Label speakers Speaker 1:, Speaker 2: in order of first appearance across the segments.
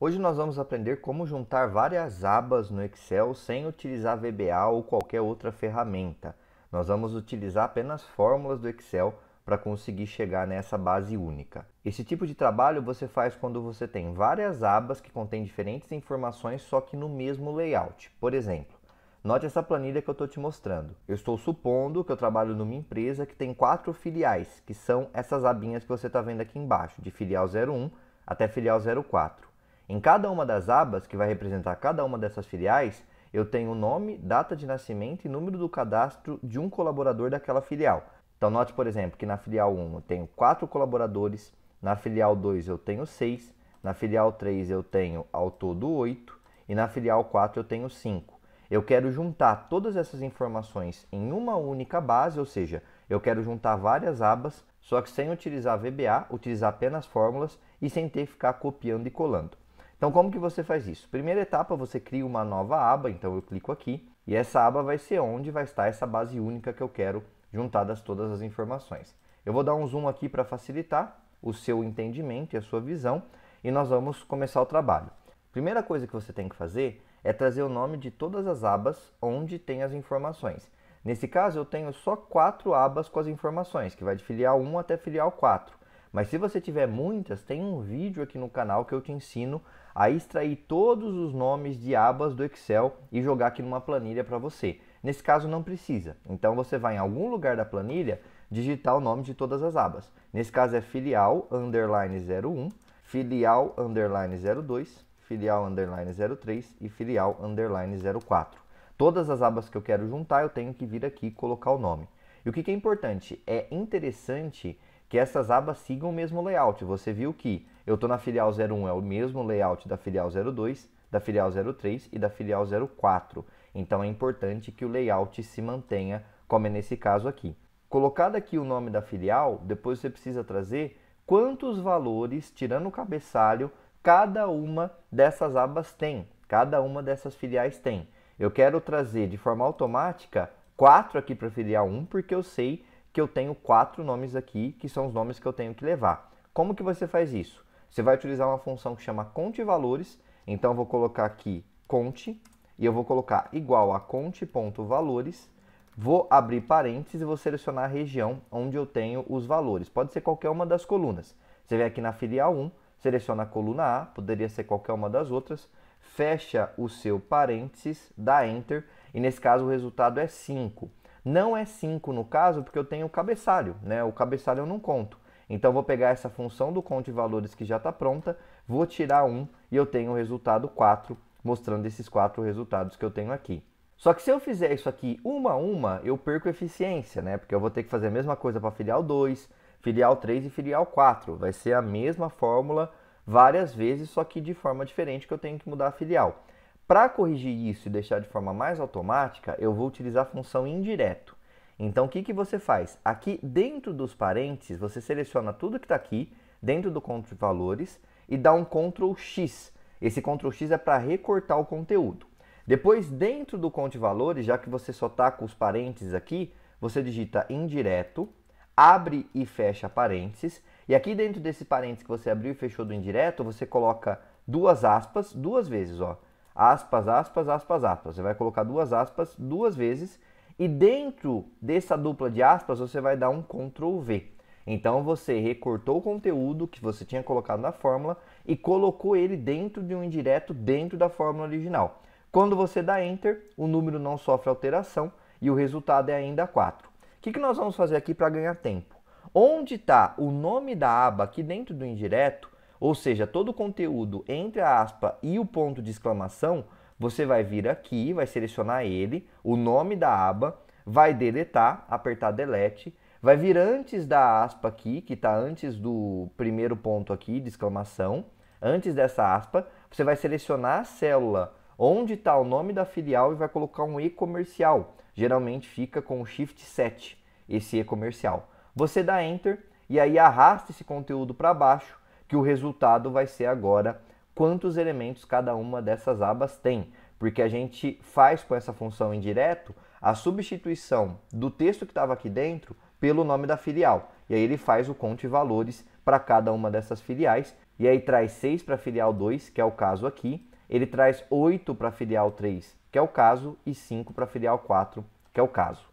Speaker 1: Hoje nós vamos aprender como juntar várias abas no Excel sem utilizar VBA ou qualquer outra ferramenta. Nós vamos utilizar apenas fórmulas do Excel para conseguir chegar nessa base única. Esse tipo de trabalho você faz quando você tem várias abas que contêm diferentes informações, só que no mesmo layout. Por exemplo, note essa planilha que eu estou te mostrando. Eu estou supondo que eu trabalho numa empresa que tem 4 filiais, que são essas abinhas que você está vendo aqui embaixo, de filial 01 até filial 04. Em cada uma das abas, que vai representar cada uma dessas filiais, eu tenho o nome, data de nascimento e número do cadastro de um colaborador daquela filial. Então note, por exemplo, que na filial 1 eu tenho 4 colaboradores, na filial 2 eu tenho 6, na filial 3 eu tenho ao todo 8 e na filial 4 eu tenho 5. Eu quero juntar todas essas informações em uma única base, ou seja, eu quero juntar várias abas, só que sem utilizar VBA, utilizar apenas fórmulas e sem ter que ficar copiando e colando. Então, como que você faz isso? Primeira etapa, você cria uma nova aba, então eu clico aqui, e essa aba vai ser onde vai estar essa base única que eu quero juntadas todas as informações. Eu vou dar um zoom aqui para facilitar o seu entendimento e a sua visão, e nós vamos começar o trabalho. Primeira coisa que você tem que fazer é trazer o nome de todas as abas onde tem as informações. Nesse caso, eu tenho só 4 abas com as informações, que vai de filial 1 até filial 4. Mas se você tiver muitas, tem um vídeo aqui no canal que eu te ensino a extrair todos os nomes de abas do Excel e jogar aqui numa planilha para você. Nesse caso não precisa, então você vai em algum lugar da planilha digitar o nome de todas as abas. Nesse caso é filial underline 01, filial underline 02, filial underline 03 e filial underline 04. Todas as abas que eu quero juntar eu tenho que vir aqui e colocar o nome. E o que é importante? É interessante que essas abas sigam o mesmo layout. Você viu que eu estou na filial 01, é o mesmo layout da filial 02, da filial 03 e da filial 04. Então é importante que o layout se mantenha, como é nesse caso aqui. Colocado aqui o nome da filial, depois você precisa trazer quantos valores, tirando o cabeçalho, cada uma dessas abas tem, cada uma dessas filiais tem. Eu quero trazer de forma automática 4 aqui para a filial 1, porque eu sei que eu tenho 4 nomes aqui, que são os nomes que eu tenho que levar. Como que você faz isso? Você vai utilizar uma função que chama contevalores, então eu vou colocar aqui conte, e eu vou colocar igual a conte.valores, vou abrir parênteses e vou selecionar a região onde eu tenho os valores. Pode ser qualquer uma das colunas. Você vem aqui na filial 1, seleciona a coluna A, poderia ser qualquer uma das outras, fecha o seu parênteses, dá Enter, e nesse caso o resultado é 5. Não é 5 no caso, porque eu tenho o cabeçalho, né? O cabeçalho eu não conto. Então, eu vou pegar essa função do conte valores que já está pronta, vou tirar 1 e eu tenho o resultado 4, mostrando esses 4 resultados que eu tenho aqui. Só que se eu fizer isso aqui uma a uma, eu perco eficiência, né? Porque eu vou ter que fazer a mesma coisa para filial 2, filial 3 e filial 4. Vai ser a mesma fórmula várias vezes, só que de forma diferente, que eu tenho que mudar a filial. Para corrigir isso e deixar de forma mais automática, eu vou utilizar a função indireto. Então, o que você faz? Aqui dentro dos parênteses, você seleciona tudo que está aqui, dentro do conte valores, e dá um Ctrl X. Esse Ctrl X é para recortar o conteúdo. Depois, dentro do conte valores, já que você só está com os parênteses aqui, você digita indireto, abre e fecha parênteses, e aqui dentro desse parênteses que você abriu e fechou do indireto, você coloca duas aspas, 2 vezes, ó. Aspas, aspas, aspas, aspas. Você vai colocar 2 aspas 2 vezes e dentro dessa dupla de aspas você vai dar um Ctrl V. Então você recortou o conteúdo que você tinha colocado na fórmula e colocou ele dentro de um indireto dentro da fórmula original. Quando você dá Enter, o número não sofre alteração e o resultado é ainda 4. O que nós vamos fazer aqui para ganhar tempo? Onde está o nome da aba aqui dentro do indireto, ou seja, todo o conteúdo entre a aspa e o ponto de exclamação, você vai vir aqui, vai selecionar ele, o nome da aba, vai deletar, apertar Delete, vai vir antes da aspa aqui, que está antes do primeiro ponto aqui de exclamação, antes dessa aspa, você vai selecionar a célula onde está o nome da filial e vai colocar um E comercial. Geralmente fica com o Shift 7, esse E comercial. Você dá Enter e aí arrasta esse conteúdo para baixo, que o resultado vai ser agora quantos elementos cada uma dessas abas tem. Porque a gente faz com essa função indireto a substituição do texto que estava aqui dentro pelo nome da filial. E aí ele faz o conte valores para cada uma dessas filiais e aí traz 6 para a filial 2, que é o caso aqui. Ele traz 8 para a filial 3, que é o caso, e 5 para a filial 4, que é o caso.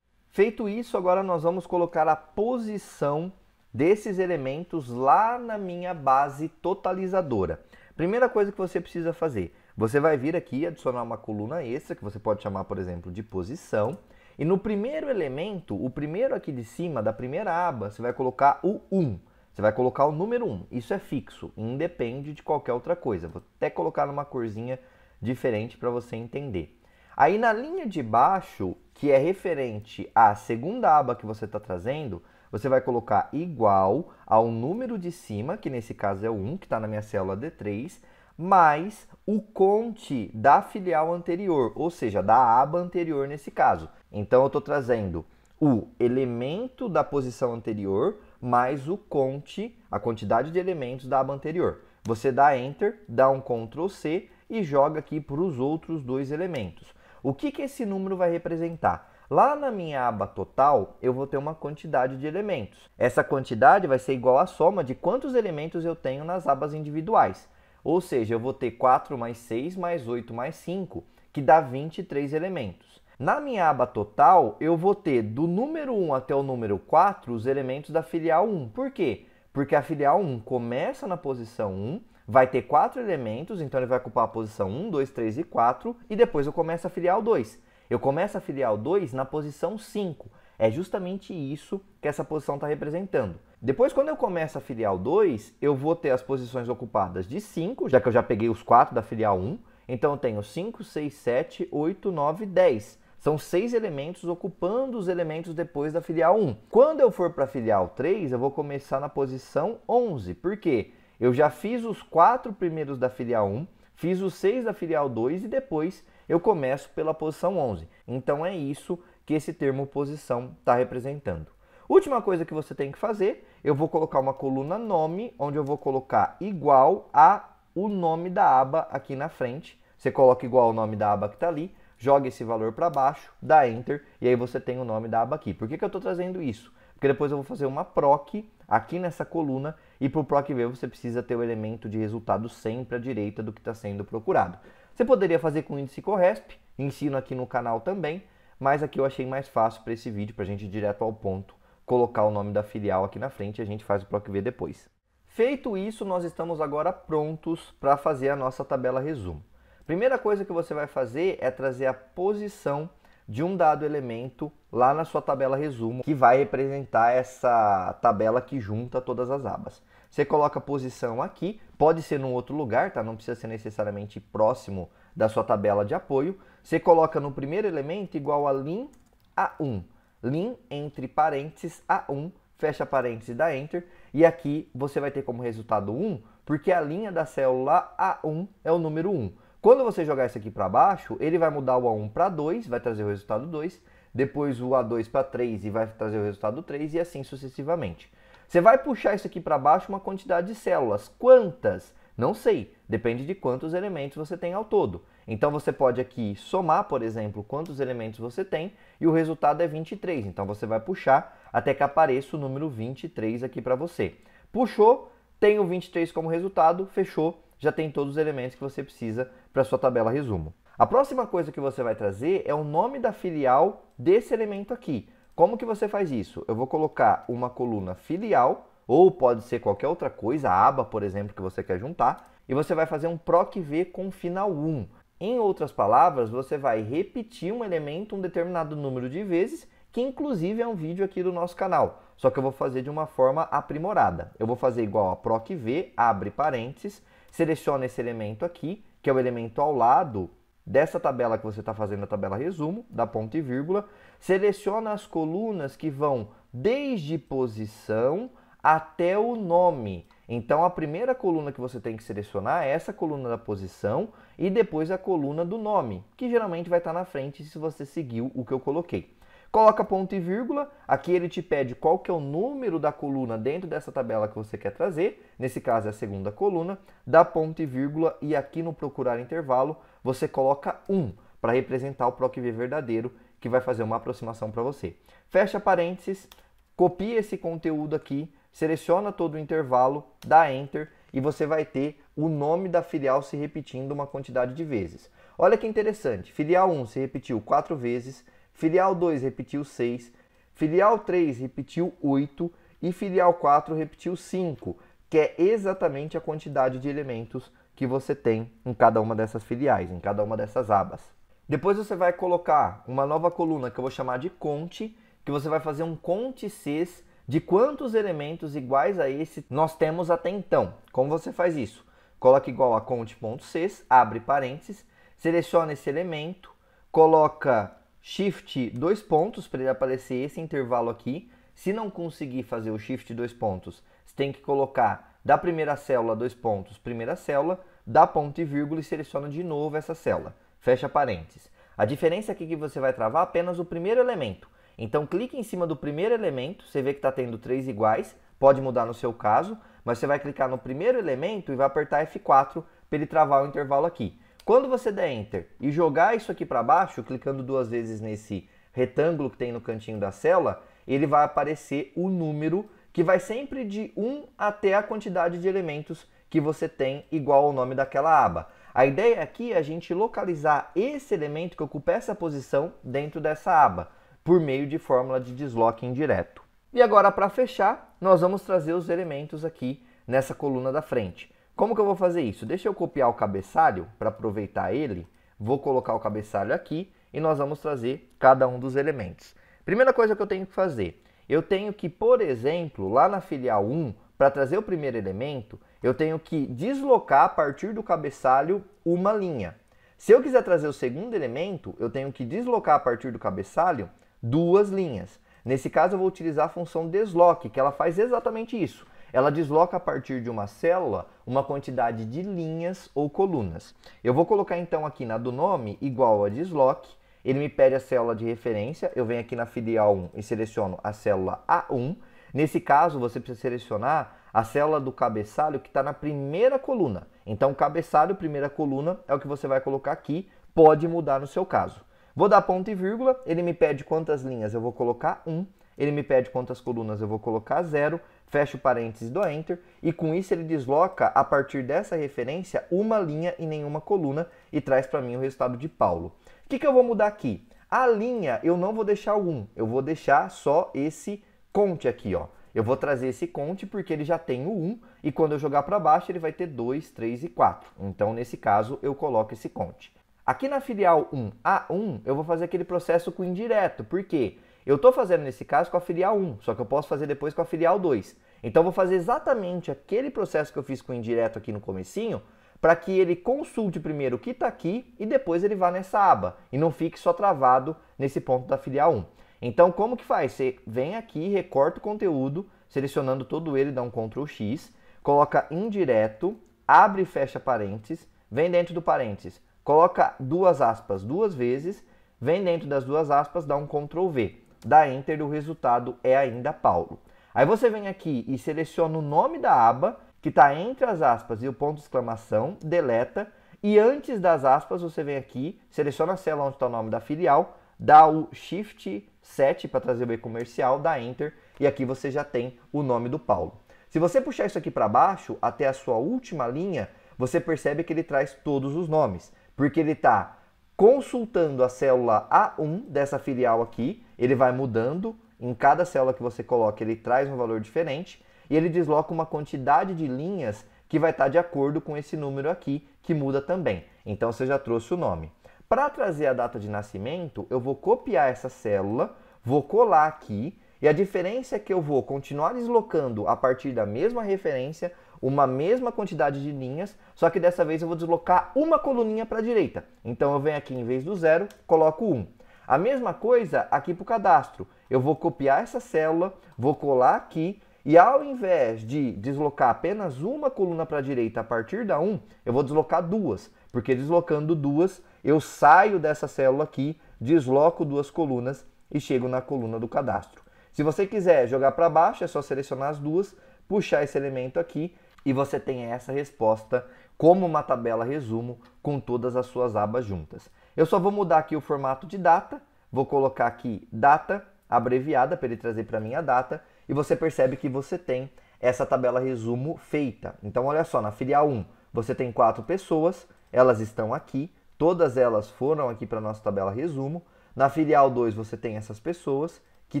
Speaker 1: Feito isso, agora nós vamos colocar a posição desses elementos lá na minha base totalizadora. Primeira coisa que você precisa fazer, você vai vir aqui e adicionar uma coluna extra, que você pode chamar, por exemplo, de posição. E no primeiro elemento, o primeiro aqui de cima, da primeira aba, você vai colocar o 1. Você vai colocar o número 1. Isso é fixo, independe de qualquer outra coisa. Vou até colocar numa corzinha diferente para você entender. Aí na linha de baixo, que é referente à segunda aba que você está trazendo, você vai colocar igual ao número de cima, que nesse caso é o 1, que está na minha célula D3, mais o conte da filial anterior, ou seja, da aba anterior nesse caso. Então eu estou trazendo o elemento da posição anterior mais o conte, a quantidade de elementos da aba anterior. Você dá Enter, dá um Ctrl C e joga aqui para os outros dois elementos. O que esse número vai representar? Lá na minha aba total, eu vou ter uma quantidade de elementos. Essa quantidade vai ser igual à soma de quantos elementos eu tenho nas abas individuais. Ou seja, eu vou ter 4 mais 6 mais 8 mais 5, que dá 23 elementos. Na minha aba total, eu vou ter do número 1 até o número 4 os elementos da filial 1. Por quê? Porque a filial 1 começa na posição 1, vai ter 4 elementos, então ele vai ocupar a posição 1, 2, 3 e 4, e depois eu começo a filial 2. Eu começo a filial 2 na posição 5. É justamente isso que essa posição está representando. Depois, quando eu começo a filial 2, eu vou ter as posições ocupadas de 5, já que eu já peguei os 4 da filial 1. Então, eu tenho 5, 6, 7, 8, 9, 10. São 6 elementos ocupando os elementos depois da filial 1. Quando eu for para a filial 3, eu vou começar na posição 11. Por quê? Eu já fiz os 4 primeiros da filial 1, fiz os 6 da filial 2 e depois eu começo pela posição 11. Então, é isso que esse termo posição está representando. Última coisa que você tem que fazer, eu vou colocar uma coluna nome, onde eu vou colocar igual a o nome da aba aqui na frente. Você coloca igual ao nome da aba que está ali, joga esse valor para baixo, dá Enter, e aí você tem o nome da aba aqui. Por que eu estou trazendo isso? Porque depois eu vou fazer uma proc aqui nessa coluna, e para o proc ver você precisa ter o elemento de resultado sempre à direita do que está sendo procurado. Você poderia fazer com o índice Corresp, ensino aqui no canal também, mas aqui eu achei mais fácil para esse vídeo, para a gente ir direto ao ponto, colocar o nome da filial aqui na frente e a gente faz o proc ver depois. Feito isso, nós estamos agora prontos para fazer a nossa tabela resumo. Primeira coisa que você vai fazer é trazer a posição de um dado elemento lá na sua tabela resumo, que vai representar essa tabela que junta todas as abas. Você coloca a posição aqui, pode ser num outro lugar, tá? Não precisa ser necessariamente próximo da sua tabela de apoio. Você coloca no primeiro elemento igual a lim A1. Lim entre parênteses A1, fecha parênteses, dá Enter. E aqui você vai ter como resultado 1, porque a linha da célula A1 é o número 1. Quando você jogar isso aqui para baixo, ele vai mudar o A1 para 2, vai trazer o resultado 2. Depois o A2 para 3 e vai trazer o resultado 3 e assim sucessivamente. Você vai puxar isso aqui para baixo uma quantidade de células. Quantas? Não sei. Depende de quantos elementos você tem ao todo. Então você pode aqui somar, por exemplo, quantos elementos você tem e o resultado é 23. Então você vai puxar até que apareça o número 23 aqui para você. Puxou, tem o 23 como resultado, fechou, já tem todos os elementos que você precisa para a sua tabela resumo. A próxima coisa que você vai trazer é o nome da filial desse elemento aqui. Como que você faz isso? Eu vou colocar uma coluna filial, ou pode ser qualquer outra coisa, a aba, por exemplo, que você quer juntar, e você vai fazer um proc v com final 1. Em outras palavras, você vai repetir um elemento um determinado número de vezes, que inclusive é um vídeo aqui do nosso canal, só que eu vou fazer de uma forma aprimorada. Eu vou fazer igual a proc v, abre parênteses, seleciona esse elemento aqui, que é o elemento ao lado dessa tabela que você está fazendo a tabela resumo, dá ponto e vírgula, seleciona as colunas que vão desde posição até o nome. Então, a primeira coluna que você tem que selecionar é essa coluna da posição e depois a coluna do nome, que geralmente vai estar na frente se você seguiu o que eu coloquei. Coloca ponto e vírgula, aqui ele te pede qual que é o número da coluna dentro dessa tabela que você quer trazer, nesse caso é a segunda coluna, dá ponto e vírgula e aqui no procurar intervalo você coloca 1 para representar o proc v verdadeiro, que vai fazer uma aproximação para você. Fecha parênteses, copia esse conteúdo aqui, seleciona todo o intervalo, dá Enter e você vai ter o nome da filial se repetindo uma quantidade de vezes. Olha que interessante, filial 1 se repetiu 4 vezes, filial 2 repetiu 6, filial 3 repetiu 8 e filial 4 repetiu 5, que é exatamente a quantidade de elementos que você tem em cada uma dessas filiais, em cada uma dessas abas. Depois você vai colocar uma nova coluna que eu vou chamar de conte, que você vai fazer um conte Cs de quantos elementos iguais a esse nós temos até então. Como você faz isso? Coloca igual a conte.cs, abre parênteses, seleciona esse elemento, coloca shift 2 pontos para ele aparecer esse intervalo aqui. Se não conseguir fazer o shift 2 pontos, você tem que colocar da primeira célula 2 pontos, primeira célula, dá ponto e vírgula e seleciona de novo essa célula. Fecha parênteses. A diferença aqui é que você vai travar apenas o primeiro elemento. Então clique em cima do primeiro elemento, você vê que está tendo 3 iguais, pode mudar no seu caso, mas você vai clicar no primeiro elemento e vai apertar F4 para ele travar o intervalo aqui. Quando você der Enter e jogar isso aqui para baixo, clicando 2 vezes nesse retângulo que tem no cantinho da célula, ele vai aparecer o número que vai sempre de 1 até a quantidade de elementos que você tem igual ao nome daquela aba. A ideia aqui é a gente localizar esse elemento que ocupa essa posição dentro dessa aba, por meio de fórmula de desloque indireto. E agora, para fechar, nós vamos trazer os elementos aqui nessa coluna da frente. Como que eu vou fazer isso? Deixa eu copiar o cabeçalho para aproveitar ele. Vou colocar o cabeçalho aqui e nós vamos trazer cada um dos elementos. Primeira coisa que eu tenho que fazer, eu tenho que, por exemplo, lá na filial 1, para trazer o primeiro elemento, eu tenho que deslocar a partir do cabeçalho uma linha. Se eu quiser trazer o segundo elemento, eu tenho que deslocar a partir do cabeçalho 2 linhas. Nesse caso, eu vou utilizar a função desloque, que ela faz exatamente isso. Ela desloca a partir de uma célula uma quantidade de linhas ou colunas. Eu vou colocar então aqui na do nome igual a desloque. Ele me pede a célula de referência. Eu venho aqui na filial 1 e seleciono a célula A1. Nesse caso, você precisa selecionar a célula do cabeçalho que está na primeira coluna. Então, cabeçalho, primeira coluna, é o que você vai colocar aqui. Pode mudar no seu caso. Vou dar ponto e vírgula, ele me pede quantas linhas eu vou colocar 1, ele me pede quantas colunas eu vou colocar 0, fecho parênteses, dou Enter, e com isso ele desloca, a partir dessa referência, uma linha e nenhuma coluna, e traz para mim o resultado de Paulo. O que eu vou mudar aqui? A linha eu não vou deixar o 1, eu vou deixar só esse conte aqui, ó. Eu vou trazer esse conte porque ele já tem o 1, e quando eu jogar para baixo ele vai ter 2, 3 e 4. Então, nesse caso, eu coloco esse conte. Aqui na filial 1A1, eu vou fazer aquele processo com indireto. Por quê? Eu estou fazendo nesse caso com a filial 1, só que eu posso fazer depois com a filial 2. Então, eu vou fazer exatamente aquele processo que eu fiz com indireto aqui no comecinho, para que ele consulte primeiro o que está aqui e depois ele vá nessa aba. E não fique só travado nesse ponto da filial 1. Então, como que faz? Você vem aqui, recorta o conteúdo, selecionando todo ele, dá um Ctrl X, coloca indireto, abre e fecha parênteses, vem dentro do parênteses, coloca 2 aspas 2 vezes, vem dentro das 2 aspas, dá um Ctrl V, dá Enter e o resultado é ainda Paulo. Aí você vem aqui e seleciona o nome da aba, que está entre as aspas e o ponto de exclamação, deleta, e antes das aspas você vem aqui, seleciona a célula onde está o nome da filial, dá o Shift 7 para trazer o e-comercial, dá Enter, e aqui você já tem o nome do Paulo. Se você puxar isso aqui para baixo, até a sua última linha, você percebe que ele traz todos os nomes, porque ele está consultando a célula A1 dessa filial aqui, ele vai mudando, em cada célula que você coloca ele traz um valor diferente, e ele desloca uma quantidade de linhas que vai estar de acordo com esse número aqui, que muda também. Então você já trouxe o nome. Para trazer a data de nascimento, eu vou copiar essa célula, vou colar aqui, e a diferença é que eu vou continuar deslocando a partir da mesma referência, uma mesma quantidade de linhas, só que dessa vez eu vou deslocar uma coluninha para a direita. Então eu venho aqui, em vez do 0, coloco 1. A mesma coisa aqui para o cadastro. Eu vou copiar essa célula, vou colar aqui, e ao invés de deslocar apenas uma coluna para a direita a partir da 1, eu vou deslocar 2, porque deslocando 2, eu saio dessa célula aqui, desloco 2 colunas e chego na coluna do cadastro. Se você quiser jogar para baixo, é só selecionar as 2, puxar esse elemento aqui e você tem essa resposta como uma tabela resumo com todas as suas abas juntas. Eu só vou mudar aqui o formato de data, vou colocar aqui data abreviada para ele trazer para mim a data, e você percebe que você tem essa tabela resumo feita. Então, olha só, na filial 1 você tem 4 pessoas, elas estão aqui, todas elas foram aqui para a nossa tabela resumo. Na filial 2 você tem essas pessoas, que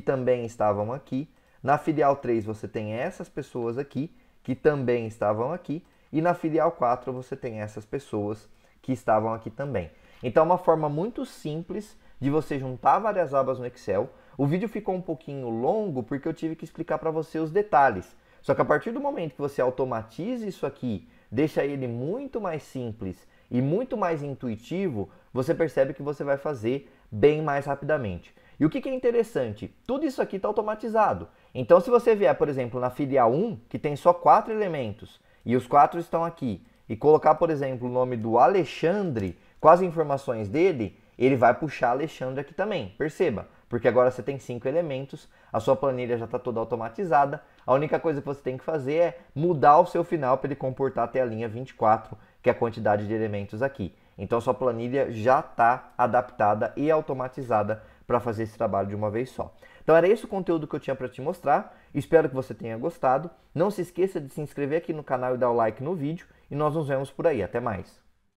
Speaker 1: também estavam aqui. Na filial 3 você tem essas pessoas aqui, que também estavam aqui. E na filial 4 você tem essas pessoas que estavam aqui também. Então é uma forma muito simples de você juntar várias abas no Excel. O vídeo ficou um pouquinho longo porque eu tive que explicar para você os detalhes. Só que a partir do momento que você automatiza isso aqui, deixa ele muito mais simples e muito mais intuitivo, você percebe que você vai fazer bem mais rapidamente. E o que é interessante? Tudo isso aqui está automatizado. Então se você vier, por exemplo, na filial 1, que tem só 4 elementos, e os 4 estão aqui, e colocar, por exemplo, o nome do Alexandre com as informações dele, ele vai puxar Alexandre aqui também. Perceba, porque agora você tem 5 elementos, a sua planilha já está toda automatizada. A única coisa que você tem que fazer é mudar o seu final para ele comportar até a linha 24, que é a quantidade de elementos aqui. Então a sua planilha já está adaptada e automatizada para fazer esse trabalho de uma vez só. Então era esse o conteúdo que eu tinha para te mostrar. Espero que você tenha gostado. Não se esqueça de se inscrever aqui no canal e dar o like no vídeo. E nós nos vemos por aí. Até mais!